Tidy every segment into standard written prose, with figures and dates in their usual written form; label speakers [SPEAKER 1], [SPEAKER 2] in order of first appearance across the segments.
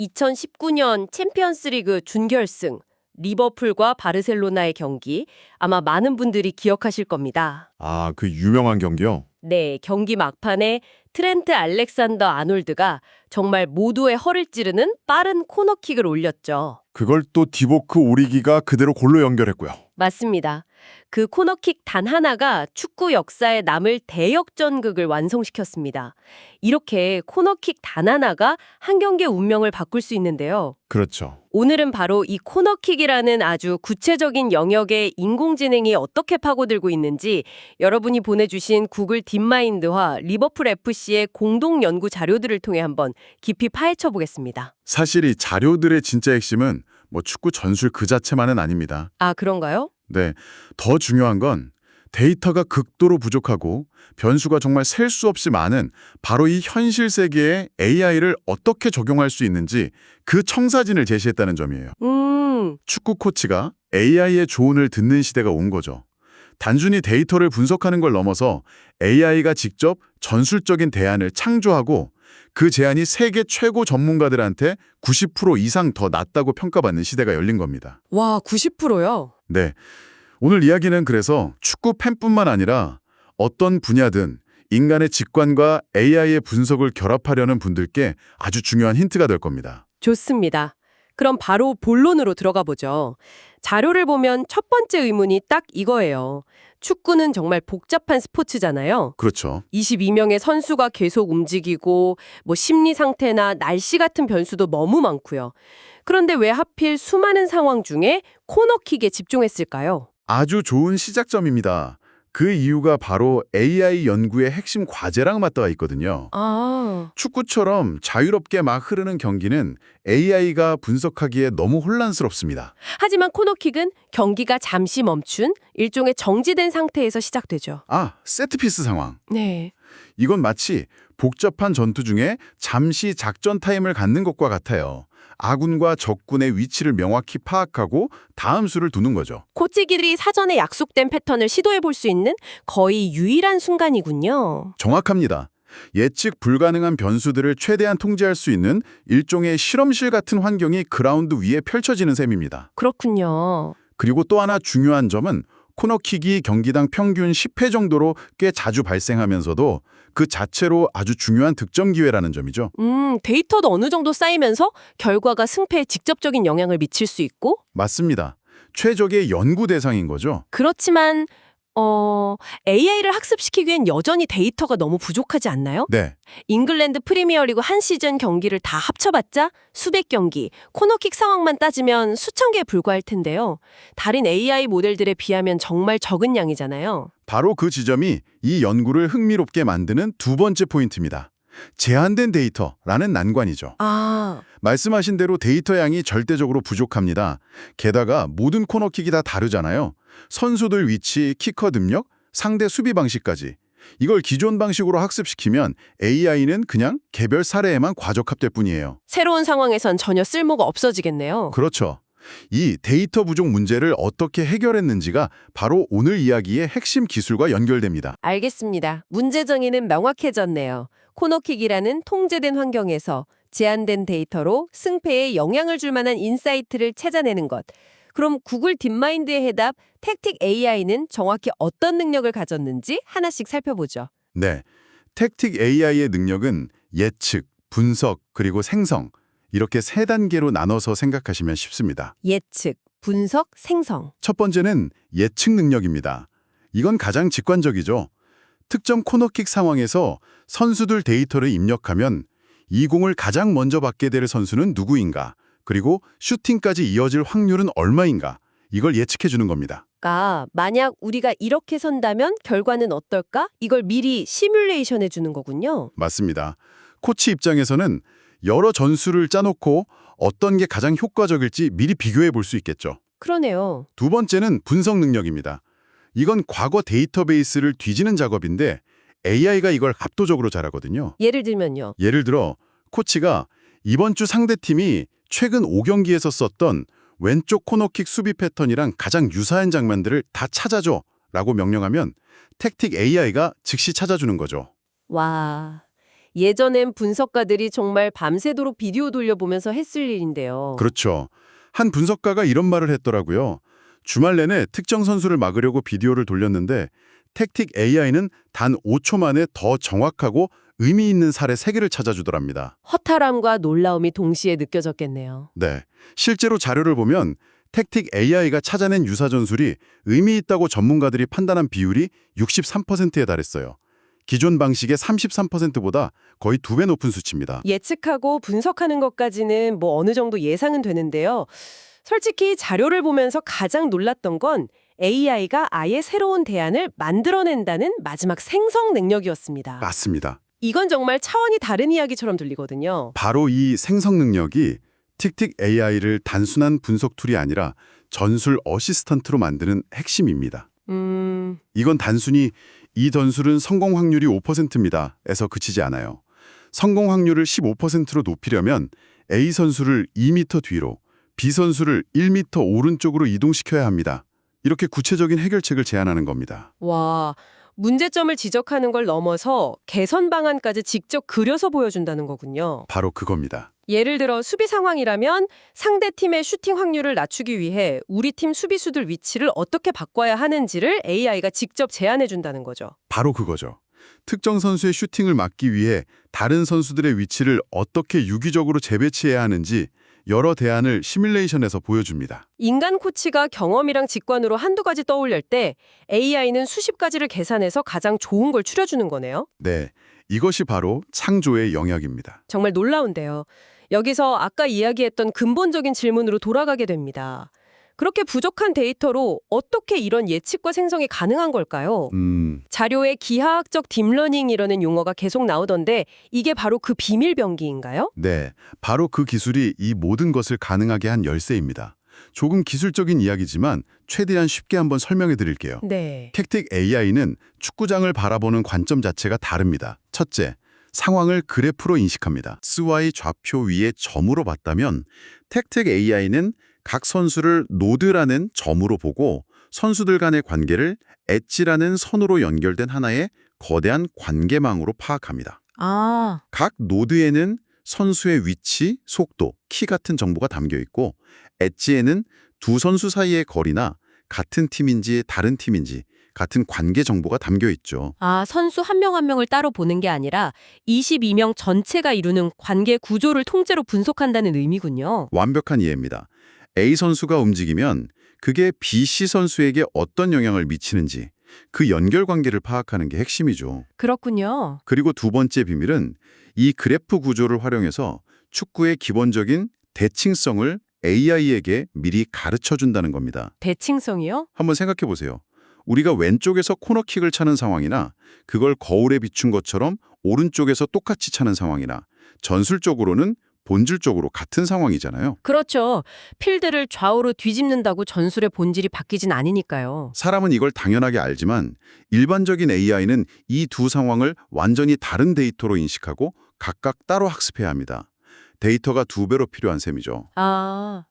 [SPEAKER 1] 2019년 챔피언스리그 준결승 리버풀과 바르셀로나의 경기 아마 많은 분들이 기억하실 겁니다.
[SPEAKER 2] 아, 그 유명한 경기요?
[SPEAKER 1] 네, 경기 막판에 트렌트 알렉산더 아놀드가 정말 모두의 허를 찌르는 빠른 코너킥을 올렸죠.
[SPEAKER 2] 그걸 또 디보크 오리기가 그대로 골로 연결했고요.
[SPEAKER 1] 맞습니다. 그 코너킥 단 하나가 축구 역사에 남을 대역전극을 완성시켰습니다. 이렇게 코너킥 단 하나가 한 경기의 운명을 바꿀 수 있는데요.
[SPEAKER 2] 그렇죠.
[SPEAKER 1] 오늘은 바로 이 코너킥이라는 아주 구체적인 영역에 인공지능이 어떻게 파고들고 있는지 여러분이 보내주신 구글 딥마인드와 리버풀 FC의 공동 연구 자료들을 통해 한번 깊이 파헤쳐 보겠습니다.
[SPEAKER 3] 사실 이 자료들의 진짜 핵심은 뭐 축구 전술 그 자체만은 아닙니다.
[SPEAKER 1] 아, 그런가요?
[SPEAKER 3] 네, 더 중요한 건 데이터가 극도로 부족하고 변수가 정말 셀 수 없이 많은 바로 이 현실 세계에 AI를 어떻게 적용할 수 있는지 그 청사진을 제시했다는 점이에요. 축구 코치가 AI의 조언을 듣는 시대가 온 거죠. 단순히 데이터를 분석하는 걸 넘어서 AI가 직접 전술적인 대안을 창조하고 그 제안이 세계 최고 전문가들한테 90% 이상 더 낫다고 평가받는 시대가 열린 겁니다.
[SPEAKER 1] 와, 90%요?
[SPEAKER 3] 네. 오늘 이야기는 그래서 축구 팬뿐만 아니라 어떤 분야든 인간의 직관과 AI의 분석을 결합하려는 분들께 아주 중요한 힌트가 될 겁니다.
[SPEAKER 1] 좋습니다. 그럼 바로 본론으로 들어가 보죠. 자료를 보면 첫 번째 의문이 딱 이거예요. 축구는 정말 복잡한 스포츠잖아요.
[SPEAKER 3] 그렇죠.
[SPEAKER 1] 22명의 선수가 계속 움직이고 심리 상태나 날씨 같은 변수도 너무 많고요. 그런데 왜 하필 수많은 상황 중에 코너킥에 집중했을까요?
[SPEAKER 3] 아주 좋은 시작점입니다. 그 이유가 바로 AI 연구의 핵심 과제랑 맞닿아 있거든요.
[SPEAKER 1] 아,
[SPEAKER 3] 축구처럼 자유롭게 막 흐르는 경기는 AI가 분석하기에 너무 혼란스럽습니다.
[SPEAKER 1] 하지만 코너킥은 경기가 잠시 멈춘 일종의 정지된 상태에서 시작되죠.
[SPEAKER 3] 아, 세트피스 상황.
[SPEAKER 1] 네.
[SPEAKER 3] 이건 마치 복잡한 전투 중에 잠시 작전 타임을 갖는 것과 같아요. 아군과 적군의 위치를 명확히 파악하고 다음 수를 두는 거죠.
[SPEAKER 1] 코치기들이 사전에 약속된 패턴을 시도해 볼 수 있는 거의 유일한 순간이군요.
[SPEAKER 3] 정확합니다. 예측 불가능한 변수들을 최대한 통제할 수 있는 일종의 실험실 같은 환경이 그라운드 위에 펼쳐지는 셈입니다.
[SPEAKER 1] 그렇군요.
[SPEAKER 3] 그리고 또 하나 중요한 점은 코너킥이 경기당 평균 10회 정도로 꽤 자주 발생하면서도 그 자체로 아주 중요한 득점 기회라는 점이죠.
[SPEAKER 1] 데이터도 어느 정도 쌓이면서 결과가 승패에 직접적인 영향을 미칠 수 있고?
[SPEAKER 3] 맞습니다. 최적의 연구 대상인 거죠.
[SPEAKER 1] 그렇지만 AI를 학습시키기엔 여전히 데이터가 너무 부족하지 않나요?
[SPEAKER 3] 네,
[SPEAKER 1] 잉글랜드 프리미어리그 한 시즌 경기를 다 합쳐봤자 수백 경기, 코너킥 상황만 따지면 수천 개에 불과할 텐데요. 다른 AI 모델들에 비하면 정말 적은 양이잖아요.
[SPEAKER 3] 바로 그 지점이 이 연구를 흥미롭게 만드는 두 번째 포인트입니다. 제한된 데이터라는 난관이죠.
[SPEAKER 1] 아,
[SPEAKER 3] 말씀하신 대로 데이터 양이 절대적으로 부족합니다. 게다가 모든 코너킥이 다 다르잖아요. 선수들 위치, 키커 능력, 상대 수비 방식까지. 이걸 기존 방식으로 학습시키면 AI는 그냥 개별 사례에만 과적합될 뿐이에요.
[SPEAKER 1] 새로운 상황에선 전혀 쓸모가 없어지겠네요.
[SPEAKER 3] 그렇죠. 이 데이터 부족 문제를 어떻게 해결했는지가 바로 오늘 이야기의 핵심 기술과 연결됩니다.
[SPEAKER 1] 알겠습니다. 문제 정의는 명확해졌네요. 코너킥이라는 통제된 환경에서 제한된 데이터로 승패에 영향을 줄 만한 인사이트를 찾아내는 것. 그럼 구글 딥마인드의 해답 택틱 AI는 정확히 어떤 능력을 가졌는지 하나씩 살펴보죠.
[SPEAKER 3] 네, 택틱 AI의 능력은 예측, 분석, 그리고 생성 이렇게 세 단계로 나눠서 생각하시면 쉽습니다.
[SPEAKER 1] 예측, 분석, 생성.
[SPEAKER 3] 첫 번째는 예측 능력입니다. 이건 가장 직관적이죠. 특정 코너킥 상황에서 선수들 데이터를 입력하면 이 공을 가장 먼저 받게 될 선수는 누구인가, 그리고 슈팅까지 이어질 확률은 얼마인가, 이걸 예측해 주는 겁니다.
[SPEAKER 1] 만약 우리가 이렇게 선다면 결과는 어떨까? 이걸 미리 시뮬레이션해 주는 거군요.
[SPEAKER 3] 맞습니다. 코치 입장에서는 여러 전술을 짜놓고 어떤 게 가장 효과적일지 미리 비교해 볼 수 있겠죠.
[SPEAKER 1] 그러네요.
[SPEAKER 3] 두 번째는 분석 능력입니다. 이건 과거 데이터베이스를 뒤지는 작업인데 AI가 이걸 압도적으로 잘하거든요.
[SPEAKER 1] 예를 들면요.
[SPEAKER 3] 예를 들어 코치가 이번 주 상대팀이 최근 5경기에서 썼던 왼쪽 코너킥 수비 패턴이랑 가장 유사한 장면들을 다 찾아줘 라고 명령하면 택틱 AI가 즉시 찾아주는 거죠.
[SPEAKER 1] 와, 예전엔 분석가들이 정말 밤새도록 비디오 돌려보면서 했을 일인데요.
[SPEAKER 3] 그렇죠. 한 분석가가 이런 말을 했더라고요. 주말 내내 특정 선수를 막으려고 비디오를 돌렸는데 택틱 AI는 단 5초 만에 더 정확하고 의미 있는 살의 세계를 찾아주더랍니다.
[SPEAKER 1] 허탈함과 놀라움이 동시에 느껴졌겠네요.
[SPEAKER 3] 네, 실제로 자료를 보면 택틱 AI가 찾아낸 유사 전술이 의미 있다고 전문가들이 판단한 비율이 63%에 달했어요. 기존 방식의 33%보다 거의 2배 높은 수치입니다.
[SPEAKER 1] 예측하고 분석하는 것까지는 뭐 어느 정도 예상은 되는데요. 솔직히 자료를 보면서 가장 놀랐던 건 AI가 아예 새로운 대안을 만들어낸다는 마지막 생성 능력이었습니다.
[SPEAKER 3] 맞습니다.
[SPEAKER 1] 이건 정말 차원이 다른 이야기처럼 들리거든요.
[SPEAKER 3] 바로 이 생성 능력이 틱틱 AI를 단순한 분석 툴이 아니라 전술 어시스턴트로 만드는 핵심입니다. 이건 단순히 이 전술은 성공 확률이 5%입니다. 에서 그치지 않아요. 성공 확률을 15%로 높이려면 A 선수를 2m 뒤로, B 선수를 1m 오른쪽으로 이동시켜야 합니다. 이렇게 구체적인 해결책을 제안하는 겁니다.
[SPEAKER 1] 와, 문제점을 지적하는 걸 넘어서 개선 방안까지 직접 그려서 보여준다는 거군요.
[SPEAKER 3] 바로 그겁니다.
[SPEAKER 1] 예를 들어 수비 상황이라면 상대 팀의 슈팅 확률을 낮추기 위해 우리 팀 수비수들 위치를 어떻게 바꿔야 하는지를 AI가 직접 제안해 준다는 거죠.
[SPEAKER 3] 바로 그거죠. 특정 선수의 슈팅을 막기 위해 다른 선수들의 위치를 어떻게 유기적으로 재배치해야 하는지 여러 대안을 시뮬레이션에서 보여줍니다.
[SPEAKER 1] 인간 코치가 경험이랑 직관으로 한두 가지 떠올릴 때 AI는 수십 가지를 계산해서 가장 좋은 걸 추려주는 거네요.
[SPEAKER 3] 네, 이것이 바로 창조의 영역입니다.
[SPEAKER 1] 정말 놀라운데요. 여기서 아까 이야기했던 근본적인 질문으로 돌아가게 됩니다. 그렇게 부족한 데이터로 어떻게 이런 예측과 생성이 가능한 걸까요? 자료에 기하학적 딥러닝이라는 용어가 계속 나오던데 이게 바로 그 비밀병기인가요?
[SPEAKER 3] 네, 바로 그 기술이 이 모든 것을 가능하게 한 열쇠입니다. 조금 기술적인 이야기지만 최대한 쉽게 한번 설명해 드릴게요.
[SPEAKER 1] 네.
[SPEAKER 3] 택틱 AI는 축구장을 바라보는 관점 자체가 다릅니다. 첫째, 상황을 그래프로 인식합니다. Xy 좌표 위에 점으로 봤다면 택틱 AI는 각 선수를 노드라는 점으로 보고 선수들 간의 관계를 엣지라는 선으로 연결된 하나의 거대한 관계망으로 파악합니다.
[SPEAKER 1] 아,
[SPEAKER 3] 각 노드에는 선수의 위치, 속도, 키 같은 정보가 담겨 있고 엣지에는 두 선수 사이의 거리나 같은 팀인지 다른 팀인지 같은 관계 정보가 담겨 있죠.
[SPEAKER 1] 선수 한 명 한 명을 따로 보는 게 아니라 22명 전체가 이루는 관계 구조를 통째로 분석한다는 의미군요.
[SPEAKER 3] 완벽한 이해입니다. A 선수가 움직이면 그게 B, C 선수에게 어떤 영향을 미치는지 그 연결 관계를 파악하는 게 핵심이죠.
[SPEAKER 1] 그렇군요.
[SPEAKER 3] 그리고 두 번째 비밀은 이 그래프 구조를 활용해서 축구의 기본적인 대칭성을 AI에게 미리 가르쳐준다는 겁니다.
[SPEAKER 1] 대칭성이요?
[SPEAKER 3] 한번 생각해 보세요. 우리가 왼쪽에서 코너킥을 차는 상황이나 그걸 거울에 비춘 것처럼 오른쪽에서 똑같이 차는 상황이나 전술적으로는 본질적으로 같은 상황이잖아요.
[SPEAKER 1] 그렇죠. 필드를 좌우로 뒤집는다고 전술의 본질이 바뀌진 않으니까요.
[SPEAKER 3] 사람은 이걸 당연하게 알지만 일반적인 AI는 이 두 상황을 완전히 다른 데이터로 인식하고 각각 따로 학습해야 합니다. 데이터가 2배로 필요한 셈이죠.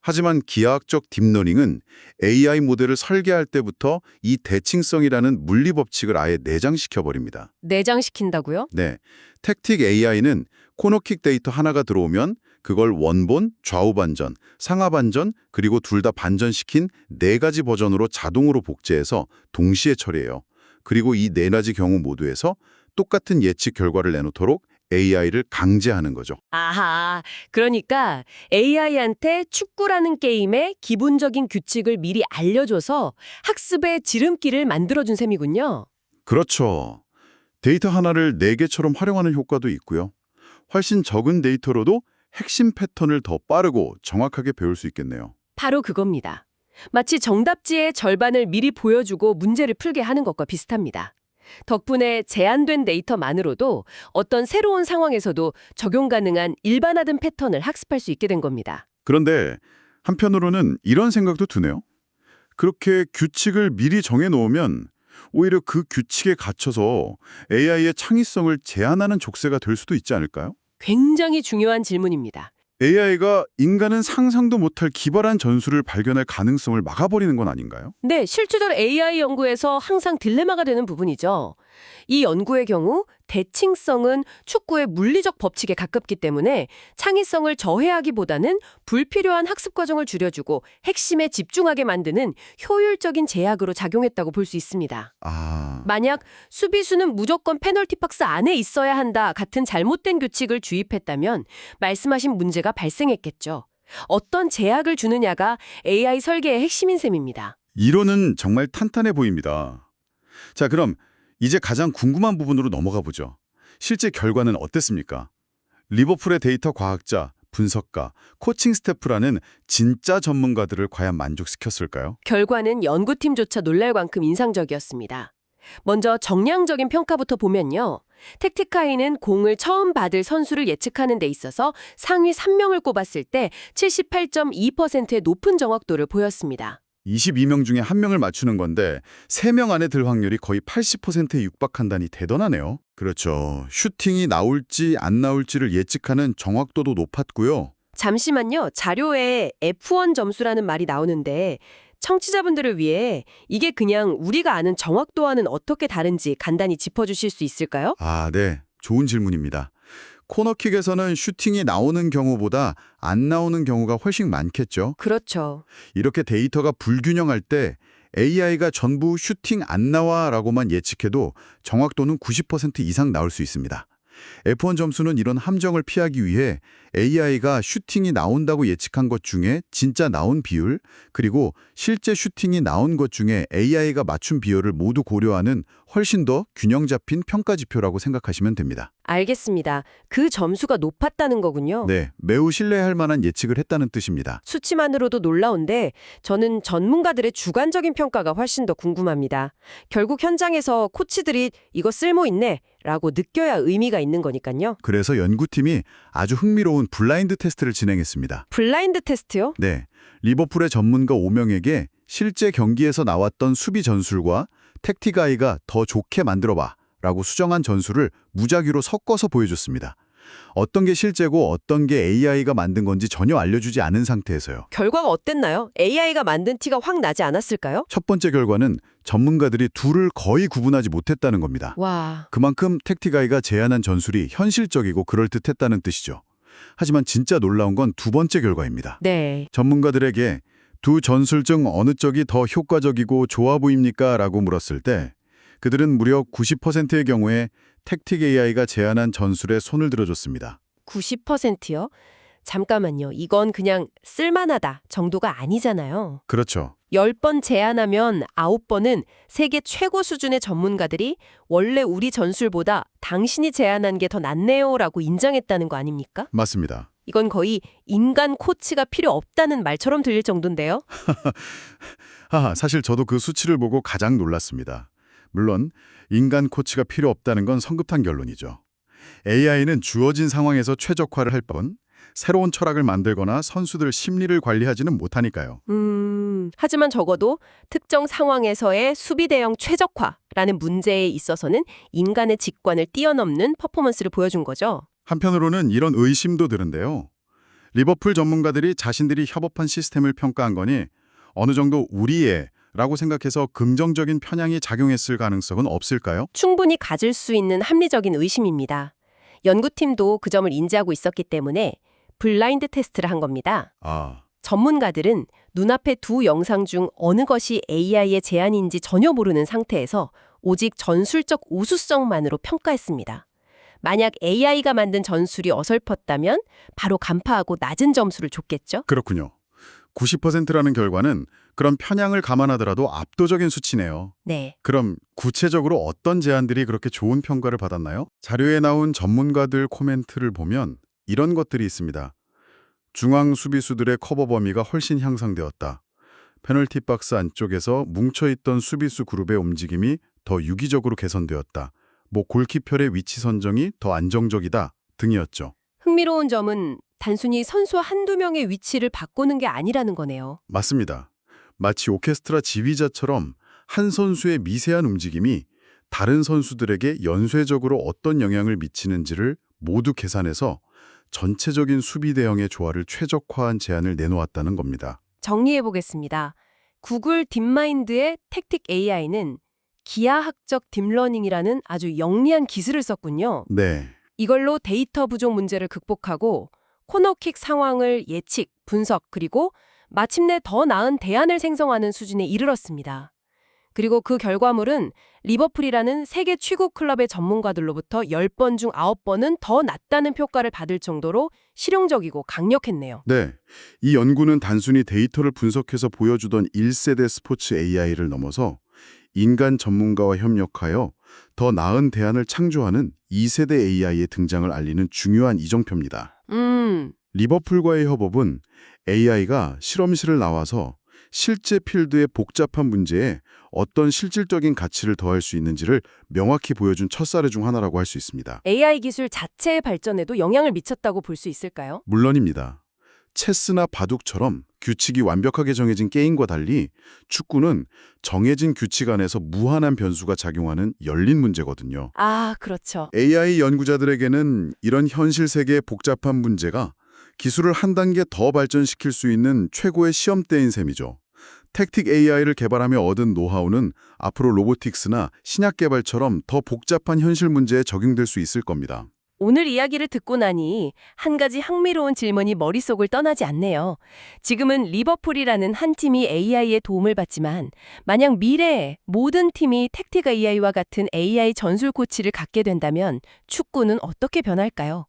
[SPEAKER 3] 하지만 기하학적 딥러닝은 AI 모델을 설계할 때부터 이 대칭성이라는 물리 법칙을 아예 내장시켜버립니다.
[SPEAKER 1] 내장시킨다고요?
[SPEAKER 3] 네, 택틱 AI는 코너킥 데이터 하나가 들어오면 그걸 원본, 좌우 반전, 상하 반전, 그리고 둘 다 반전시킨 4가지 버전으로 자동으로 복제해서 동시에 처리해요. 그리고 이 4가지 경우 모두에서 똑같은 예측 결과를 내놓도록 AI를 강제하는 거죠.
[SPEAKER 1] 아하, 그러니까 AI한테 축구라는 게임의 기본적인 규칙을 미리 알려줘서 학습의 지름길을 만들어준 셈이군요.
[SPEAKER 3] 그렇죠. 데이터 하나를 4개처럼 활용하는 효과도 있고요. 훨씬 적은 데이터로도 핵심 패턴을 더 빠르고 정확하게 배울 수 있겠네요.
[SPEAKER 1] 바로 그겁니다. 마치 정답지의 절반을 미리 보여주고 문제를 풀게 하는 것과 비슷합니다. 덕분에 제한된 데이터만으로도 어떤 새로운 상황에서도 적용 가능한 일반화된 패턴을 학습할 수 있게 된 겁니다.
[SPEAKER 3] 그런데 한편으로는 이런 생각도 드네요. 그렇게 규칙을 미리 정해놓으면 오히려 그 규칙에 갇혀서 AI의 창의성을 제한하는 족쇄가 될 수도 있지 않을까요?
[SPEAKER 1] 굉장히 중요한 질문입니다.
[SPEAKER 3] AI가 인간은 상상도 못할 기발한 전술을 발견할 가능성을 막아버리는 건 아닌가요?
[SPEAKER 1] 네, 실제로 AI 연구에서 항상 딜레마가 되는 부분이죠. 이 연구의 경우 대칭성은 축구의 물리적 법칙에 가깝기 때문에 창의성을 저해하기보다는 불필요한 학습 과정을 줄여주고 핵심에 집중하게 만드는 효율적인 제약으로 작용했다고 볼 수 있습니다.
[SPEAKER 3] 아,
[SPEAKER 1] 만약 수비수는 무조건 페널티 박스 안에 있어야 한다 같은 잘못된 규칙을 주입했다면 말씀하신 문제가 발생했겠죠. 어떤 제약을 주느냐가 AI 설계의 핵심인 셈입니다.
[SPEAKER 3] 이론은 정말 탄탄해 보입니다. 자, 그럼 이제 가장 궁금한 부분으로 넘어가 보죠. 실제 결과는 어땠습니까? 리버풀의 데이터 과학자, 분석가, 코칭 스태프라는 진짜 전문가들을 과연 만족시켰을까요?
[SPEAKER 1] 결과는 연구팀조차 놀랄 만큼 인상적이었습니다. 먼저 정량적인 평가부터 보면요. 택티카이는 공을 처음 받을 선수를 예측하는 데 있어서 상위 3명을 꼽았을 때 78.2%의 높은 정확도를 보였습니다.
[SPEAKER 3] 22명 중에 1명을 맞추는 건데 3명 안에 들 확률이 거의 80%에 육박한다니 대단하네요. 그렇죠. 슈팅이 나올지 안 나올지를 예측하는 정확도도 높았고요.
[SPEAKER 1] 잠시만요. 자료에 F1 점수라는 말이 나오는데 청취자분들을 위해 이게 그냥 우리가 아는 정확도와는 어떻게 다른지 간단히 짚어주실 수 있을까요?
[SPEAKER 3] 아, 네. 좋은 질문입니다. 코너킥에서는 슈팅이 나오는 경우보다 안 나오는 경우가 훨씬 많겠죠.
[SPEAKER 1] 그렇죠.
[SPEAKER 3] 이렇게 데이터가 불균형할 때 AI가 전부 슈팅 안 나와라고만 예측해도 정확도는 90% 이상 나올 수 있습니다. F1 점수는 이런 함정을 피하기 위해 AI가 슈팅이 나온다고 예측한 것 중에 진짜 나온 비율, 그리고 실제 슈팅이 나온 것 중에 AI가 맞춘 비율을 모두 고려하는 훨씬 더 균형 잡힌 평가 지표라고 생각하시면 됩니다.
[SPEAKER 1] 알겠습니다. 그 점수가 높았다는 거군요.
[SPEAKER 3] 네, 매우 신뢰할 만한 예측을 했다는 뜻입니다.
[SPEAKER 1] 수치만으로도 놀라운데 저는 전문가들의 주관적인 평가가 훨씬 더 궁금합니다. 결국 현장에서 코치들이 이거 쓸모 있네 라고 느껴야 의미가 있는 거니까요.
[SPEAKER 3] 그래서 연구팀이 아주 흥미로운 블라인드 테스트를 진행했습니다.
[SPEAKER 1] 블라인드 테스트요?
[SPEAKER 3] 네, 리버풀의 전문가 5명에게 실제 경기에서 나왔던 수비 전술과 택티가이가 더 좋게 만들어봐 라고 수정한 전술을 무작위로 섞어서 보여줬습니다. 어떤 게 실제고 어떤 게 AI가 만든 건지 전혀 알려주지 않은 상태에서요.
[SPEAKER 1] 결과가 어땠나요? AI가 만든 티가 확 나지 않았을까요?
[SPEAKER 3] 첫 번째 결과는 전문가들이 둘을 거의 구분하지 못했다는 겁니다.
[SPEAKER 1] 와,
[SPEAKER 3] 그만큼 택티가이가 제안한 전술이 현실적이고 그럴듯했다는 뜻이죠. 하지만 진짜 놀라운 건 두 번째 결과입니다.
[SPEAKER 1] 네.
[SPEAKER 3] 전문가들에게 두 전술 중 어느 쪽이 더 효과적이고 좋아 보입니까? 라고 물었을 때 그들은 무려 90%의 경우에 택틱 AI가 제안한 전술에 손을 들어줬습니다.
[SPEAKER 1] 90%요? 잠깐만요. 이건 그냥 쓸만하다 정도가 아니잖아요.
[SPEAKER 3] 그렇죠.
[SPEAKER 1] 10번 제안하면 9번은 세계 최고 수준의 전문가들이 원래 우리 전술보다 당신이 제안한 게 더 낫네요 라고 인정했다는 거 아닙니까?
[SPEAKER 3] 맞습니다.
[SPEAKER 1] 이건 거의 인간 코치가 필요 없다는 말처럼 들릴 정도인데요.
[SPEAKER 3] 사실 저도 그 수치를 보고 가장 놀랐습니다. 물론 인간 코치가 필요 없다는 건 성급한 결론이죠. AI는 주어진 상황에서 최적화를 할 뿐 새로운 철학을 만들거나 선수들 심리를 관리하지는 못하니까요.
[SPEAKER 1] 하지만 적어도 특정 상황에서의 수비 대형 최적화라는 문제에 있어서는 인간의 직관을 뛰어넘는 퍼포먼스를 보여준 거죠.
[SPEAKER 3] 한편으로는 이런 의심도 드는데요. 리버풀 전문가들이 자신들이 협업한 시스템을 평가한 거니 어느 정도 우리의 라고 생각해서 긍정적인 편향이 작용했을 가능성은 없을까요?
[SPEAKER 1] 충분히 가질 수 있는 합리적인 의심입니다. 연구팀도 그 점을 인지하고 있었기 때문에 블라인드 테스트를 한 겁니다. 전문가들은 눈앞의 두 영상 중 어느 것이 AI의 제안인지 전혀 모르는 상태에서 오직 전술적 우수성만으로 평가했습니다. 만약 AI가 만든 전술이 어설펐다면 바로 간파하고 낮은 점수를 줬겠죠?
[SPEAKER 3] 그렇군요. 90%라는 결과는 그런 편향을 감안하더라도 압도적인 수치네요.
[SPEAKER 1] 네.
[SPEAKER 3] 그럼 구체적으로 어떤 제안들이 그렇게 좋은 평가를 받았나요? 자료에 나온 전문가들 코멘트를 보면 이런 것들이 있습니다. 중앙 수비수들의 커버 범위가 훨씬 향상되었다. 페널티 박스 안쪽에서 뭉쳐있던 수비수 그룹의 움직임이 더 유기적으로 개선되었다. 골키퍼의 위치 선정이 더 안정적이다 등이었죠.
[SPEAKER 1] 흥미로운 점은 단순히 선수 한두 명의 위치를 바꾸는 게 아니라는 거네요.
[SPEAKER 3] 맞습니다. 마치 오케스트라 지휘자처럼 한 선수의 미세한 움직임이 다른 선수들에게 연쇄적으로 어떤 영향을 미치는지를 모두 계산해서 전체적인 수비 대형의 조화를 최적화한 제안을 내놓았다는 겁니다.
[SPEAKER 1] 정리해 보겠습니다. 구글 딥마인드의 택틱 AI는 기하학적 딥러닝이라는 아주 영리한 기술을 썼군요.
[SPEAKER 3] 네.
[SPEAKER 1] 이걸로 데이터 부족 문제를 극복하고 코너킥 상황을 예측, 분석, 그리고 마침내 더 나은 대안을 생성하는 수준에 이르렀습니다. 그리고 그 결과물은 리버풀이라는 세계 최고 클럽의 전문가들로부터 10번 중 9번은 더 낫다는 평가를 받을 정도로 실용적이고 강력했네요.
[SPEAKER 3] 네. 이 연구는 단순히 데이터를 분석해서 보여주던 1세대 스포츠 AI를 넘어서 인간 전문가와 협력하여 더 나은 대안을 창조하는 2세대 AI의 등장을 알리는 중요한 이정표입니다. 리버풀과의 협업은 AI가 실험실을 나와서 실제 필드의 복잡한 문제에 어떤 실질적인 가치를 더할 수 있는지를 명확히 보여준 첫 사례 중 하나라고 할 수 있습니다.
[SPEAKER 1] AI 기술 자체의 발전에도 영향을 미쳤다고 볼 수 있을까요?
[SPEAKER 3] 물론입니다. 체스나 바둑처럼 규칙이 완벽하게 정해진 게임과 달리 축구는 정해진 규칙 안에서 무한한 변수가 작용하는 열린 문제거든요.
[SPEAKER 1] 아, 그렇죠.
[SPEAKER 3] AI 연구자들에게는 이런 현실 세계의 복잡한 문제가 기술을 한 단계 더 발전시킬 수 있는 최고의 시험대인 셈이죠. 택틱 AI를 개발하며 얻은 노하우는 앞으로 로보틱스나 신약 개발처럼 더 복잡한 현실 문제에 적용될 수 있을 겁니다.
[SPEAKER 1] 오늘 이야기를 듣고 나니 한 가지 흥미로운 질문이 머릿속을 떠나지 않네요. 지금은 리버풀이라는 한 팀이 AI의 도움을 받지만 만약 미래에 모든 팀이 택틱 AI와 같은 AI 전술 코치를 갖게 된다면 축구는 어떻게 변할까요?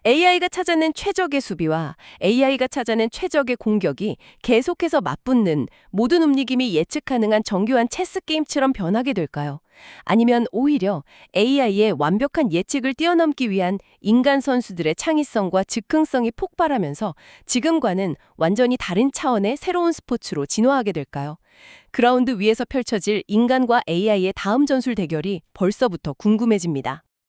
[SPEAKER 1] AI가 찾아낸 최적의 수비와 AI가 찾아낸 최적의 공격이 계속해서 맞붙는 모든 움직임이 예측 가능한 정교한 체스 게임처럼 변하게 될까요? 아니면 오히려 AI의 완벽한 예측을 뛰어넘기 위한 인간 선수들의 창의성과 즉흥성이 폭발하면서 지금과는 완전히 다른 차원의 새로운 스포츠로 진화하게 될까요? 그라운드 위에서 펼쳐질 인간과 AI의 다음 전술 대결이 벌써부터 궁금해집니다.